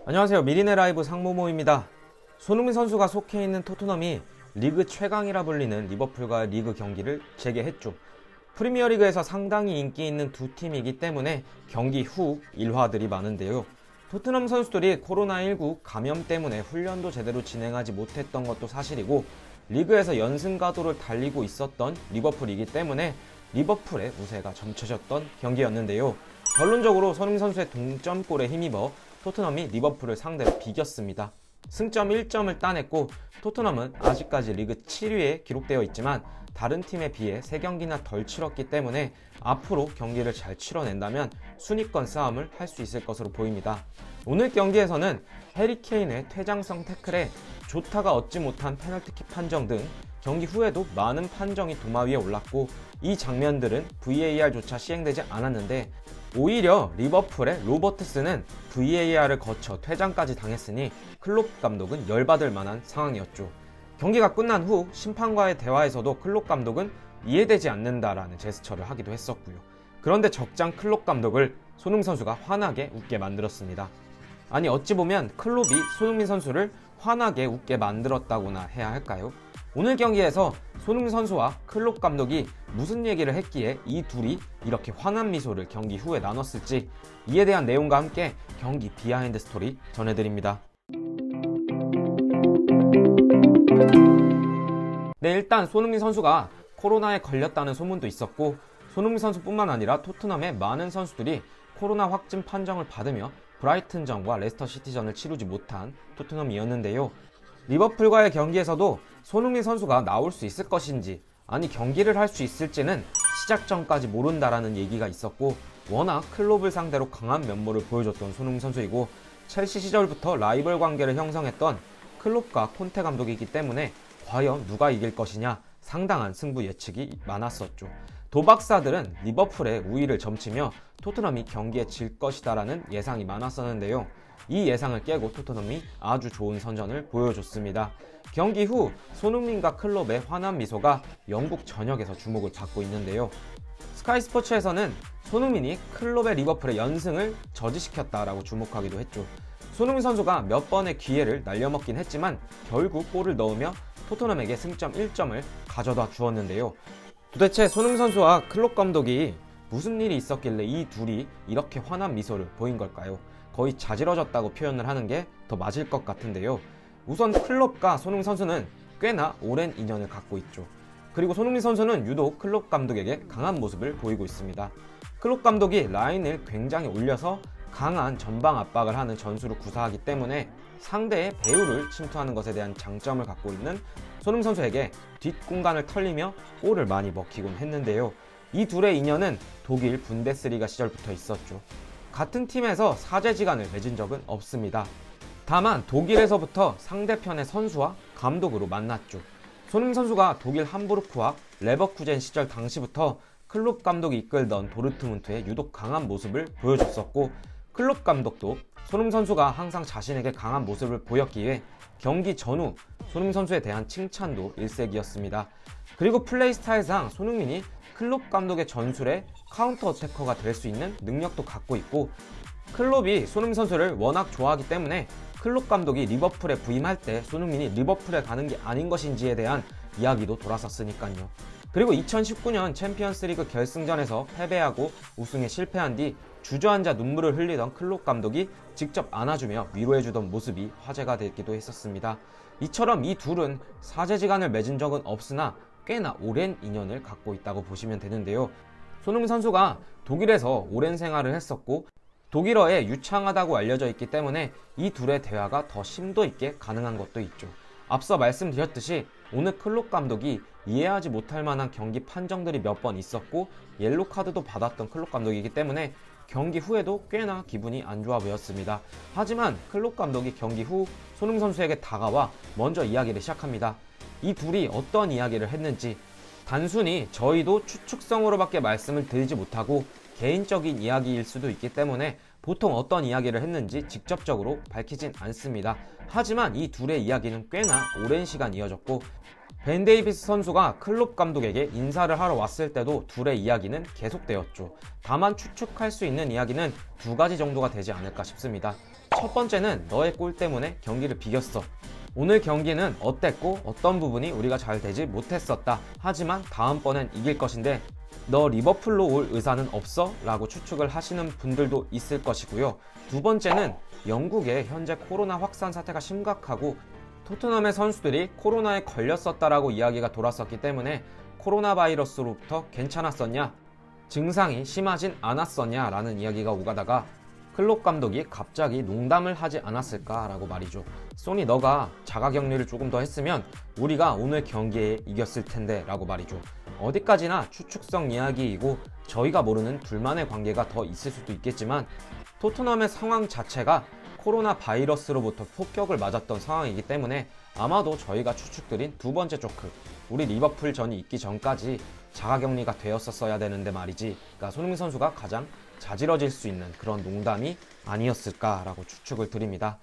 안녕하세요. 미리네 라이브 상모모입니다. 손흥민 선수가 속해 있는 토트넘이 리그 최강이라 불리는 리버풀과의 리그 경기를 재개했죠. 프리미어리그에서 상당히 인기 있는 두 팀이기 때문에 경기 후 일화들이 많은데요. 토트넘 선수들이 코로나19 감염 때문에 훈련도 제대로 진행하지 못했던 것도 사실이고, 리그에서 연승 가도를 달리고 있었던 리버풀이기 때문에 리버풀의 우세가 점쳐졌던 경기였는데요. 결론적으로 손흥민 선수의 동점골에 힘입어 토트넘이 리버풀을 상대로 비겼습니다. 승점 1점을 따냈고, 토트넘은 아직까지 리그 7위에 기록되어 있지만 다른 팀에 비해 3경기나 덜 치렀기 때문에 앞으로 경기를 잘 치러낸다면 순위권 싸움을 할 수 있을 것으로 보입니다. 오늘 경기에서는 해리 케인의 퇴장성 태클에 조타가 얻지 못한 페널티킥 판정 등 경기 후에도 많은 판정이 도마 위에 올랐고, 이 장면들은 VAR조차 시행되지 않았는데 오히려 리버풀의 로버트스는 VAR을 거쳐 퇴장까지 당했으니 클롭 감독은 열받을 만한 상황이었죠. 경기가 끝난 후 심판과의 대화에서도 클롭 감독은 이해되지 않는다라는 제스처를 하기도 했었고요. 그런데 적장 클롭 감독을 손흥민 선수가 환하게 웃게 만들었습니다. 아니, 어찌 보면 클롭이 손흥민 선수를 환하게 웃게 만들었다고나 해야 할까요? 오늘 경기에서 손흥민 선수와 클롭 감독이 무슨 얘기를 했기에 이 둘이 이렇게 환한 미소를 경기 후에 나눴을지, 이에 대한 내용과 함께 경기 비하인드 스토리 전해드립니다. 네, 일단 손흥민 선수가 코로나에 걸렸다는 소문도 있었고, 손흥민 선수뿐만 아니라 토트넘의 많은 선수들이 코로나 확진 판정을 받으며 브라이튼전과 레스터 시티전을 치르지 못한 토트넘이었는데요. 리버풀과의 경기에서도 손흥민 선수가 나올 수 있을 것인지, 아니 경기를 할 수 있을지는 시작 전까지 모른다라는 얘기가 있었고, 워낙 클롭을 상대로 강한 면모를 보여줬던 손흥민 선수이고, 첼시 시절부터 라이벌 관계를 형성했던 클롭과 콘테 감독이기 때문에 과연 누가 이길 것이냐 상당한 승부 예측이 많았었죠. 도박사들은 리버풀의 우위를 점치며 토트넘이 경기에 질 것이다라는 예상이 많았었는데요. 이 예상을 깨고 토트넘이 아주 좋은 선전을 보여줬습니다. 경기 후 손흥민과 클롭의 환한 미소가 영국 전역에서 주목을 받고 있는데요. 스카이 스포츠에서는 손흥민이 클롭의 리버풀의 연승을 저지시켰다라고 주목하기도 했죠. 손흥민 선수가 몇 번의 기회를 날려먹긴 했지만 결국 골을 넣으며 토트넘에게 승점 1점을 가져다 주었는데요. 도대체 손흥민 선수와 클롭 감독이 무슨 일이 있었길래 이 둘이 이렇게 환한 미소를 보인 걸까요? 거의 자지러졌다고 표현을 하는 게 더 맞을 것 같은데요. 우선 클롭과 손흥민 선수는 꽤나 오랜 인연을 갖고 있죠. 그리고 손흥민 선수는 유독 클롭 감독에게 강한 모습을 보이고 있습니다. 클롭 감독이 라인을 굉장히 올려서 강한 전방 압박을 하는 전술을 구사하기 때문에 상대의 배후를 침투하는 것에 대한 장점을 갖고 있는 손흥민 선수에게 뒷공간을 털리며 골을 많이 먹히곤 했는데요. 이 둘의 인연은 독일 분데스리가 시절부터 있었죠. 같은 팀에서 사제지간을 맺은 적은 없습니다. 다만 독일에서부터 상대편의 선수와 감독으로 만났죠. 손흥민 선수가 독일 함부르크와 레버쿠젠 시절 당시부터 클롭 감독이 이끌던 도르트문트의 유독 강한 모습을 보여줬었고, 클롭 감독도 손흥민 선수가 항상 자신에게 강한 모습을 보였기에 경기 전후 손흥민 선수에 대한 칭찬도 일색이었습니다. 그리고 플레이 스타일상 손흥민이 클롭 감독의 전술에 카운터 어태커가 될 수 있는 능력도 갖고 있고, 클롭이 손흥민 선수를 워낙 좋아하기 때문에 클롭 감독이 리버풀에 부임할 때 손흥민이 리버풀에 가는 게 아닌 것인지에 대한 이야기도 돌았었으니까요. 그리고 2019년 챔피언스리그 결승전에서 패배하고 우승에 실패한 뒤 주저앉아 눈물을 흘리던 클롭 감독이 직접 안아주며 위로해주던 모습이 화제가 되기도 했었습니다. 이처럼 이 둘은 사제지간을 맺은 적은 없으나 꽤나 오랜 인연을 갖고 있다고 보시면 되는데요. 손흥민 선수가 독일에서 오랜 생활을 했었고 독일어에 유창하다고 알려져 있기 때문에 이 둘의 대화가 더 심도 있게 가능한 것도 있죠. 앞서 말씀드렸듯이 오늘 클롭 감독이 이해하지 못할 만한 경기 판정들이 몇 번 있었고 옐로 카드도 받았던 클롭 감독이기 때문에 경기 후에도 꽤나 기분이 안 좋아 보였습니다. 하지만 클롭 감독이 경기 후 손흥민 선수에게 다가와 먼저 이야기를 시작합니다. 이 둘이 어떤 이야기를 했는지 단순히 저희도 추측성으로밖에 말씀을 드리지 못하고 개인적인 이야기일 수도 있기 때문에 보통 어떤 이야기를 했는지 직접적으로 밝히진 않습니다. 하지만 이 둘의 이야기는 꽤나 오랜 시간 이어졌고, 벤 데이비스 선수가 클롭 감독에게 인사를 하러 왔을 때도 둘의 이야기는 계속되었죠. 다만 추측할 수 있는 이야기는 두 가지 정도가 되지 않을까 싶습니다. 첫 번째는 너의 골 때문에 경기를 비겼어. 오늘 경기는 어땠고 어떤 부분이 우리가 잘 되지 못했었다. 하지만 다음번엔 이길 것인데 너 리버풀로 올 의사는 없어? 라고 추측을 하시는 분들도 있을 것이고요. 두 번째는 영국의 현재 코로나 확산 사태가 심각하고 토트넘의 선수들이 코로나에 걸렸었다라고 이야기가 돌았었기 때문에 코로나 바이러스로부터 괜찮았었냐? 증상이 심하진 않았었냐? 라는 이야기가 오가다가 클롭 감독이 갑자기 농담을 하지 않았을까라고 말이죠. 소니 너가 자가격리를 조금 더 했으면 우리가 오늘 경기에 이겼을 텐데 라고 말이죠. 어디까지나 추측성 이야기이고 저희가 모르는 둘만의 관계가 더 있을 수도 있겠지만 토트넘의 상황 자체가 코로나 바이러스로부터 폭격을 맞았던 상황이기 때문에 아마도 저희가 추측드린 두 번째 조크, 우리 리버풀전이 있기 전까지 자가격리가 되었었어야 되는데 말이지, 그러니까 손흥민 선수가 가장 자지러질 수 있는 그런 농담이 아니었을까라고 추측을 드립니다.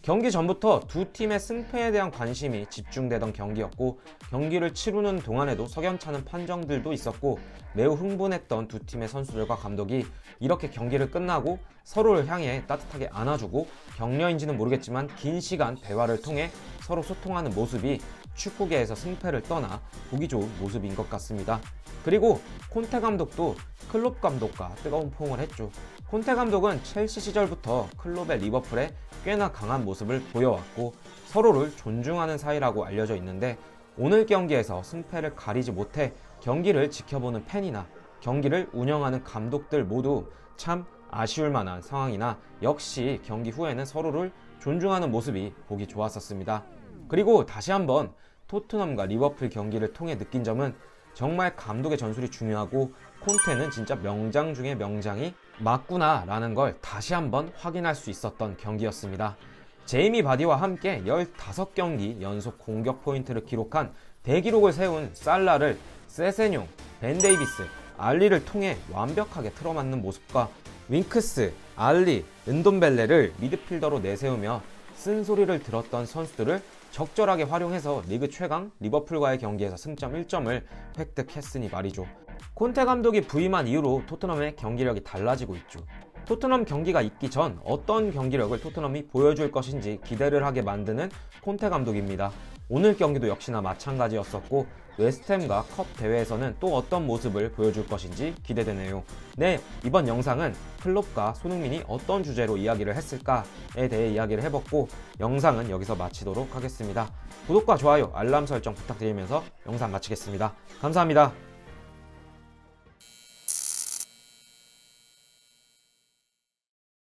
경기 전부터 두 팀의 승패에 대한 관심이 집중되던 경기였고 경기를 치르는 동안에도 석연찮은 판정들도 있었고 매우 흥분했던 두 팀의 선수들과 감독이 이렇게 경기를 끝나고 서로를 향해 따뜻하게 안아주고 격려인지는 모르겠지만 긴 시간 대화를 통해 서로 소통하는 모습이 축구계에서 승패를 떠나 보기 좋은 모습인 것 같습니다. 그리고 콘테 감독도 클롭 감독과 뜨거운 포옹을 했죠. 콘테 감독은 첼시 시절부터 클롭의 리버풀에 꽤나 강한 모습을 보여왔고 서로를 존중하는 사이라고 알려져 있는데 오늘 경기에서 승패를 가리지 못해 경기를 지켜보는 팬이나 경기를 운영하는 감독들 모두 참 아쉬울 만한 상황이나 역시 경기 후에는 서로를 존중하는 모습이 보기 좋았었습니다. 그리고 다시 한번 토트넘과 리버풀 경기를 통해 느낀 점은 정말 감독의 전술이 중요하고 콘테는 진짜 명장 중에 명장이 맞구나 라는 걸 다시 한번 확인할 수 있었던 경기였습니다. 제이미 바디와 함께 15경기 연속 공격 포인트를 기록한 대기록을 세운 살라를 세세뇽, 벤 데이비스, 알리를 통해 완벽하게 틀어맞는 모습과 윙크스, 알리, 은돔벨레를 미드필더로 내세우며 쓴소리를 들었던 선수들을 적절하게 활용해서 리그 최강 리버풀과의 경기에서 승점 1점을 획득했으니 말이죠. 콘테 감독이 부임한 이후로 토트넘의 경기력이 달라지고 있죠. 토트넘 경기가 있기 전 어떤 경기력을 토트넘이 보여줄 것인지 기대를 하게 만드는 콘테 감독입니다. 오늘 경기도 역시나 마찬가지였었고 웨스트햄과 컵 대회에서는 또 어떤 모습을 보여줄 것인지 기대되네요. 네, 이번 영상은 클롭과 손흥민이 어떤 주제로 이야기를 했을까에 대해 이야기를 해봤고 영상은 여기서 마치도록 하겠습니다. 구독과 좋아요, 알람 설정 부탁드리면서 영상 마치겠습니다. 감사합니다.